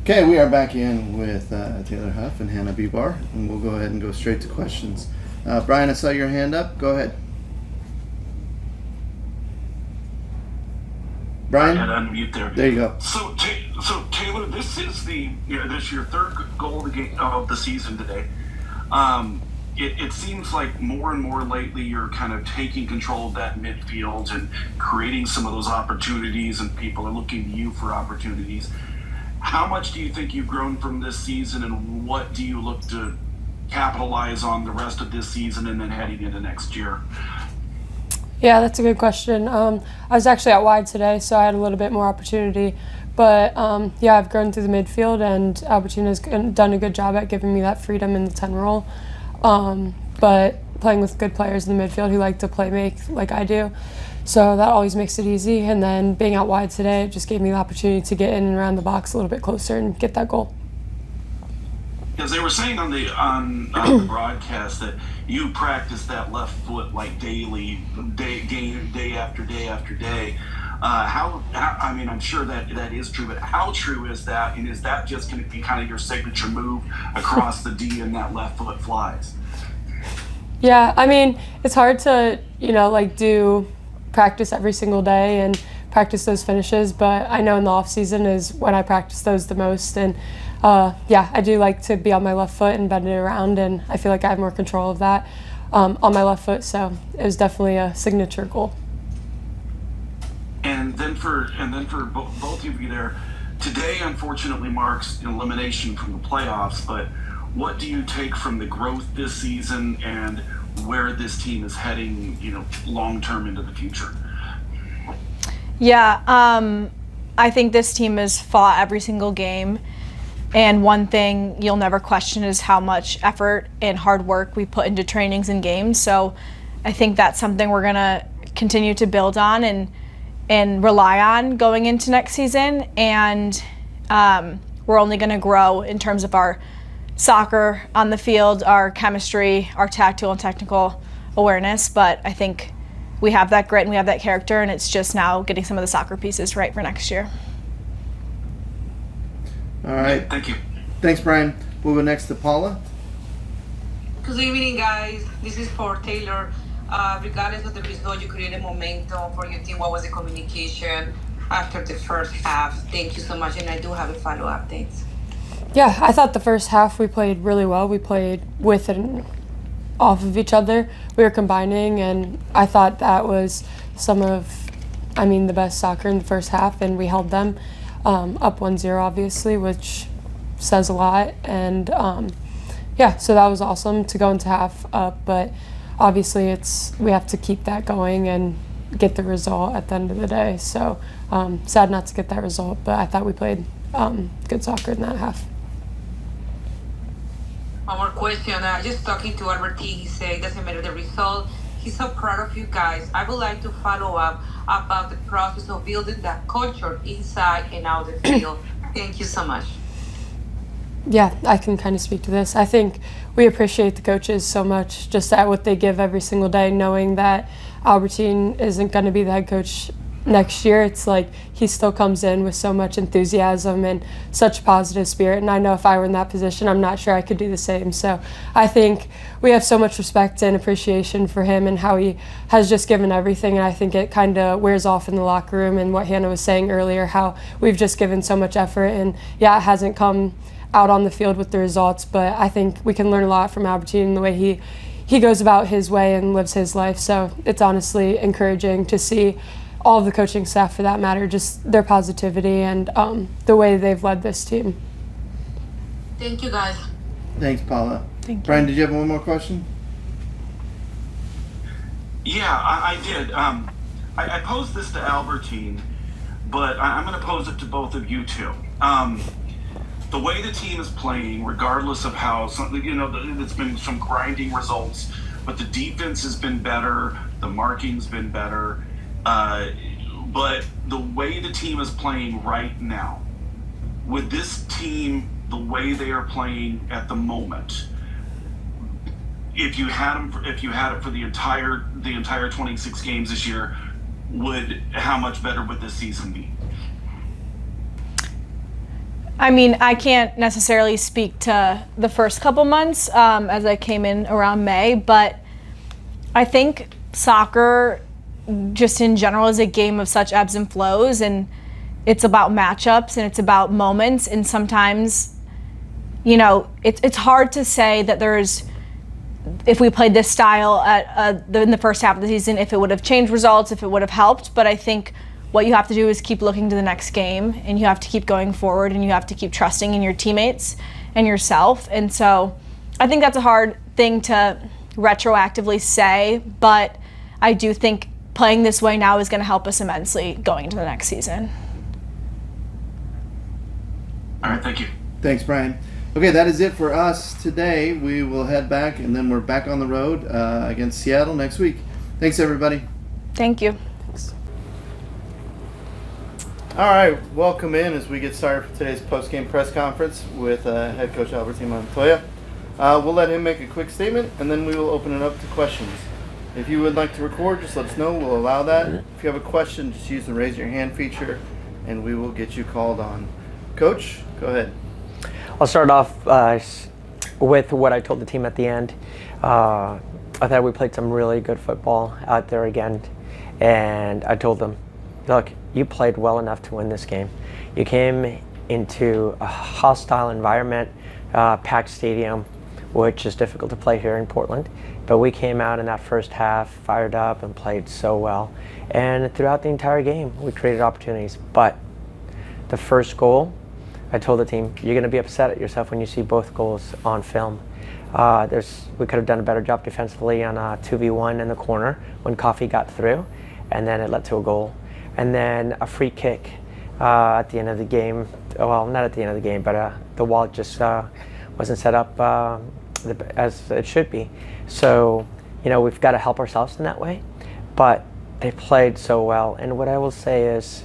Okay, we are back in with Taylor Huff and Hannah Bebar, and we'll go ahead and go straight to questions. Brian, I saw your hand up. Go ahead. Brian? I had to unmute there. There you go. So Taylor, this is this is your third goal of the season today. It seems like more and more lately you're kind of taking control of that midfield and creating some of those opportunities, and people are looking to you for opportunities. How much do you think you've grown from this season, and what do you look to capitalize on the rest of this season and then heading into next year? Yeah, that's a good question. I was actually out wide today, so I had a little bit more opportunity. But yeah, I've grown through the midfield, and Albertin has done a good job at giving me that freedom in the 10 role. But playing with good players in the midfield who like to play make like I do, so that always makes it easy. And then being out wide today, it just gave me the opportunity to get in and around the box a little bit closer and get that goal. Because they were saying on the broadcast that you practice that left foot like daily, day after day after day. How I mean, I'm sure that is true, but how true is that? And is that just going to be kind of your signature move across the D and that left foot flies? Yeah, I mean, it's hard to do practice every single day and practice those finishes, but I know in the off season is when I practice those the most. And yeah, I do like to be on my left foot and bend it around, and I feel like I have more control of that on my left foot. So it was definitely a signature goal. And then for both of you there, today unfortunately marks an elimination from the playoffs. But what do you take from the growth this season and where this team is heading, long term into the future? Yeah, I think this team has fought every single game. And one thing you'll never question is how much effort and hard work we put into trainings and games. So I think that's something we're going to continue to build on and rely on going into next season. And we're only going to grow in terms of our soccer on the field, our chemistry, our tactical and technical awareness. But I think we have that grit and we have that character, and it's just now getting some of the soccer pieces right for next year. All right. Thank you. Thanks, Brian. We'll go next to Paula. Good evening, guys. This is for Taylor. Regardless of the result, you created momentum for your team. What was the communication after the first half? Thank you so much. And I do have a follow-up. Thanks. Yeah, I thought the first half we played really well. We played with and off of each other. We were combining, and I thought that was the best soccer in the first half, and we held them up 1-0, obviously, which says a lot. And yeah, so that was awesome to go into half up, but obviously we have to keep that going and get the result at the end of the day. So sad not to get that result, but I thought we played good soccer in that half. One more question. Just talking to Albertin, he said it doesn't matter the result. He's so proud of you guys. I would like to follow up about the process of building that culture inside and out the field. Thank you so much. Yeah, I can kind of speak to this. I think we appreciate the coaches so much, just at what they give every single day, knowing that Albertin isn't going to be the head coach next year. It's like he still comes in with so much enthusiasm and such positive spirit. And I know if I were in that position, I'm not sure I could do the same. So I think we have so much respect and appreciation for him and how he has just given everything. And I think it kind of wears off in the locker room, and what Hannah was saying earlier, how we've just given so much effort. And yeah, it hasn't come out on the field with the results, but I think we can learn a lot from Albertin and the way he goes about his way and lives his life. So it's honestly encouraging to see all of the coaching staff, for that matter, just their positivity and the way they've led this team. Thank you, guys. Thanks, Paula. Thank you. Brian, did you have one more question? Yeah, I did. I posed this to Albertin, but I'm going to pose it to both of you too. The way the team is playing, regardless of how it's been some grinding results, but the defense has been better, the marking's been better. But the way the team is playing right now, with this team, the way they are playing at the moment, if you had it for the entire 26 games this year, how much better would this season be? I mean, I can't necessarily speak to the first couple months as I came in around May, but I think soccer just in general is a game of such ebbs and flows, and it's about matchups and it's about moments, and sometimes, you know, it's hard to say that if we played this style in the first half of the season, if it would have changed results, if it would have helped. But I think what you have to do is keep looking to the next game, and you have to keep going forward, and you have to keep trusting in your teammates and yourself. And so I think that's a hard thing to retroactively say, but I do think playing this way now is going to help us immensely going into the next season. All right, thank you. Thanks, Brian. Okay, that is it for us today. We will head back, and then we're back on the road against Seattle next week. Thanks, everybody. Thank you. All right, welcome in as we get started for today's post-game press conference with head coach Albertin Montoya. We'll let him make a quick statement, and then we will open it up to questions. If you would like to record, just let us know. We'll allow that. If you have a question, just use the raise your hand feature, and we will get you called on. Coach, go ahead. I'll start off with what I told the team at the end. I thought we played some really good football out there again, and I told them, look, you played well enough to win this game. You came into a hostile environment, packed stadium, which is difficult to play here in Portland, but we came out in that first half fired up and played so well. And throughout the entire game, we created opportunities. But the first goal, I told the team, you're going to be upset at yourself when you see both goals on film. We could have done a better job defensively on a 2v1 in the corner when Coffee got through, and then it led to a goal. And then a free kick at the end of the game. Well, not at the end of the game, but the wall just wasn't set up as it should be. So, you know, we've got to help ourselves in that way. But they played so well. And what I will say is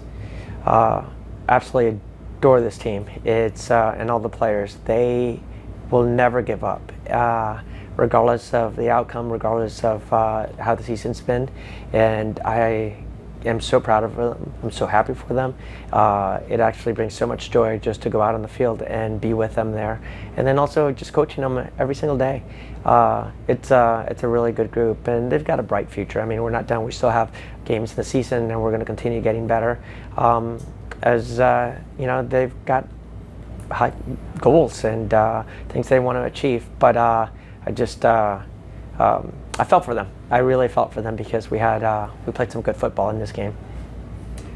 absolutely adore this team. It's and all the players. They will never give up, regardless of the outcome, regardless of how the season's been. And I am so proud of them. I'm so happy for them. It actually brings so much joy just to go out on the field and be with them there. And then also just coaching them every single day. It's a really good group, and they've got a bright future. I mean, we're not done. We still have games in the season, and we're going to continue getting better. As you know, they've got high goals and things they want to achieve. But I felt for them. I really felt for them because we played some good football in this game.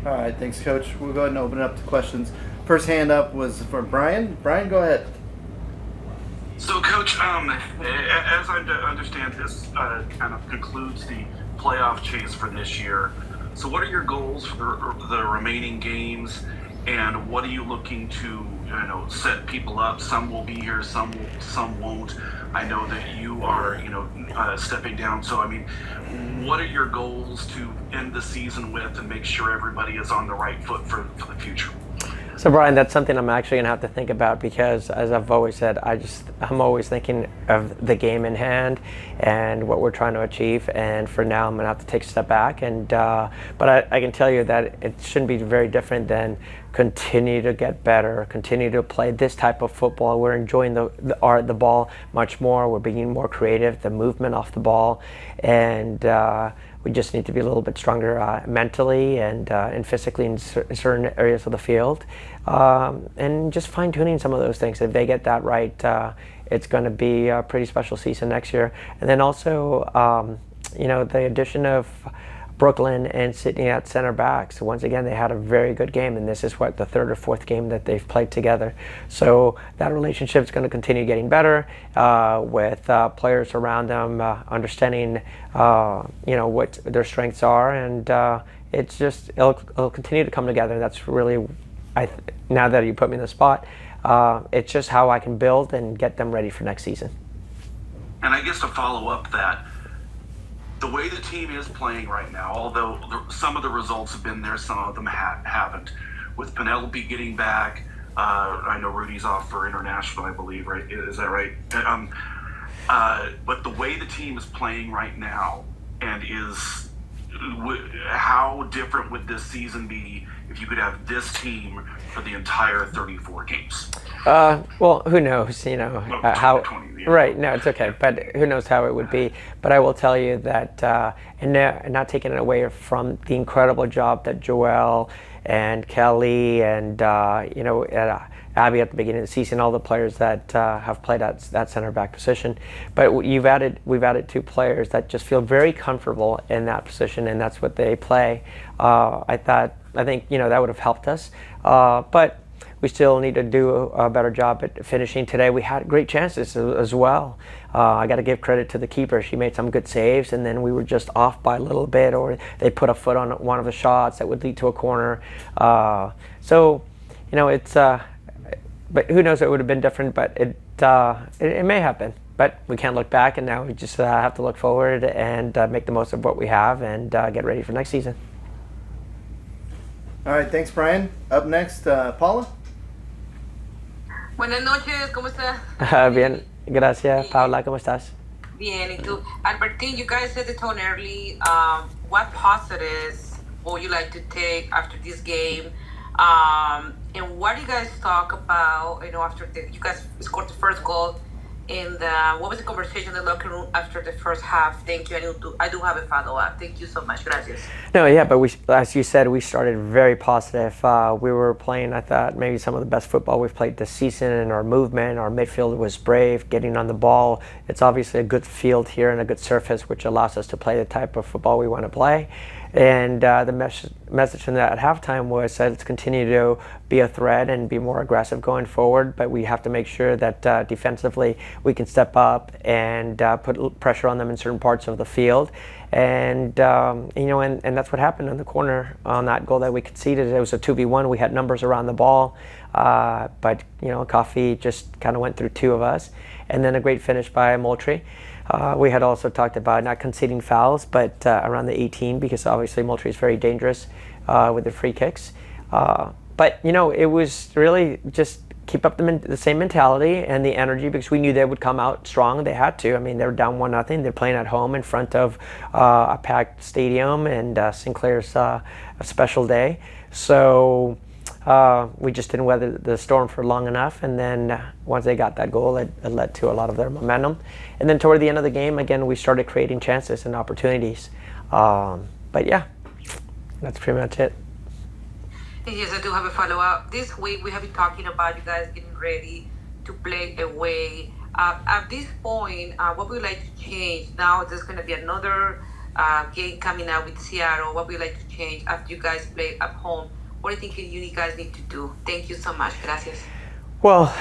All right, thanks, Coach. We'll go ahead and open it up to questions. First hand up was for Brian. Brian, go ahead. So, Coach, as I understand, this kind of concludes the playoff chase for this year. So what are your goals for the remaining games, and what are you looking to, set people up? Some will be here, some won't. I know that you are, stepping down. So, I mean, what are your goals to end the season with and make sure everybody is on the right foot for the future? So, Brian, that's something I'm actually going to have to think about because, as I've always said, I'm always thinking of the game in hand and what we're trying to achieve. And for now, I'm going to have to take a step back. And but I can tell you that it shouldn't be very different than continue to get better, continue to play this type of football. We're enjoying the ball much more. We're being more creative, the movement off the ball, and we just need to be a little bit stronger mentally and physically in certain areas of the field, and just fine-tuning some of those things. If they get that right, it's going to be a pretty special season next year. And then also, the addition of Brooklyn and Sydney at center back. So once again, they had a very good game, and this is the third or fourth game that they've played together. So that relationship is going to continue getting better with players around them understanding, what their strengths are, and it'll continue to come together. That's really, now that you put me in the spot, it's just how I can build and get them ready for next season. And I guess to follow up that, the way the team is playing right now, although some of the results have been there, some of them haven't. With Penelope getting back, I know Rudy's off for international, I believe, right? Is that right? But the way the team is playing right now, and how different would this season be if you could have this team for the entire 34 games? Well, who knows, how, 20, right, no, it's okay, but who knows how it would be. But I will tell you that, and not taking it away from the incredible job that Joel and Kelly and, Abby at the beginning of the season, all the players that have played at that center back position. But we've added 2 players that just feel very comfortable in that position, and that's what they play. I think that would have helped us. But we still need to do a better job at finishing today. We had great chances as well. I got to give credit to the keeper. She made some good saves, and then we were just off by a little bit, or they put a foot on one of the shots that would lead to a corner. It's. But who knows? It would have been different, but it may happen. But we can't look back, and now we just have to look forward and make the most of what we have and get ready for next season. All right, thanks, Brian. Up next, Paula. Buenas noches, ¿cómo estás? Bien, gracias, Paula. ¿Cómo estás? Bien, y tú? Albertin, you guys set the tone early. What positives would you like to take after this game? And what do you guys talk about, after you guys scored the first goal? And what was the conversation in the locker room after the first half? Thank you. I do have a follow-up. Thank you so much. Gracias. No, yeah, but as you said, we started very positive. We were playing, I thought, maybe some of the best football we've played this season, and our movement, our midfield was brave, getting on the ball. It's obviously a good field here and a good surface, which allows us to play the type of football we want to play. And the message from that at halftime was that let's continue to be a threat and be more aggressive going forward, but we have to make sure that defensively we can step up and put pressure on them in certain parts of the field. And and that's what happened in the corner on that goal that we conceded. It was a 2v1. We had numbers around the ball, but Coffee just kind of went through 2 of us, and then a great finish by Moultrie. We had also talked about not conceding fouls, but around the 18, because obviously Moultrie is very dangerous with the free kicks. But it was really just keep up the same mentality and the energy, because we knew they would come out strong. They had to. I mean, they were down 1-0. They're playing at home in front of a packed stadium, and Sinclair's a special day. So we just didn't weather the storm for long enough, and then once they got that goal, it led to a lot of their momentum. And then toward the end of the game, again, we started creating chances and opportunities. But yeah, that's pretty much it. Yes, I do have a follow-up. This week we have been talking about you guys getting ready to play away. At this point, what would you like to change? Now there's going to be another game coming out with Seattle. What would you like to change after you guys play at home? What do you think you guys need to do? Thank you so much. Gracias. Well,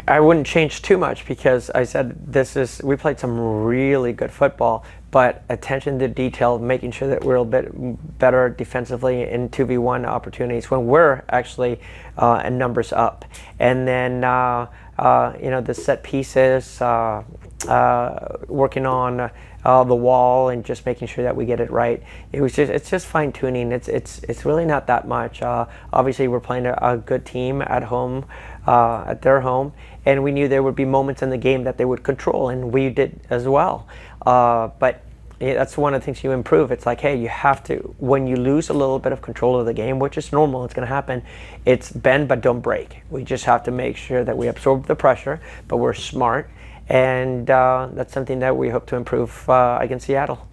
I wouldn't change too much, because I said we played some really good football, but attention to detail, making sure that we're a bit better defensively in 2v1 opportunities when we're actually in numbers up. And then, the set pieces, working on the wall and just making sure that we get it right. It's just fine tuning. It's really not that much. Obviously, we're playing a good team at home, at their home, and we knew there would be moments in the game that they would control, and we did as well. But that's one of the things you improve. It's like, hey, you have to, when you lose a little bit of control of the game, which is normal, it's going to happen, it's bend but don't break. We just have to make sure that we absorb the pressure, but we're smart. And that's something that we hope to improve against Seattle.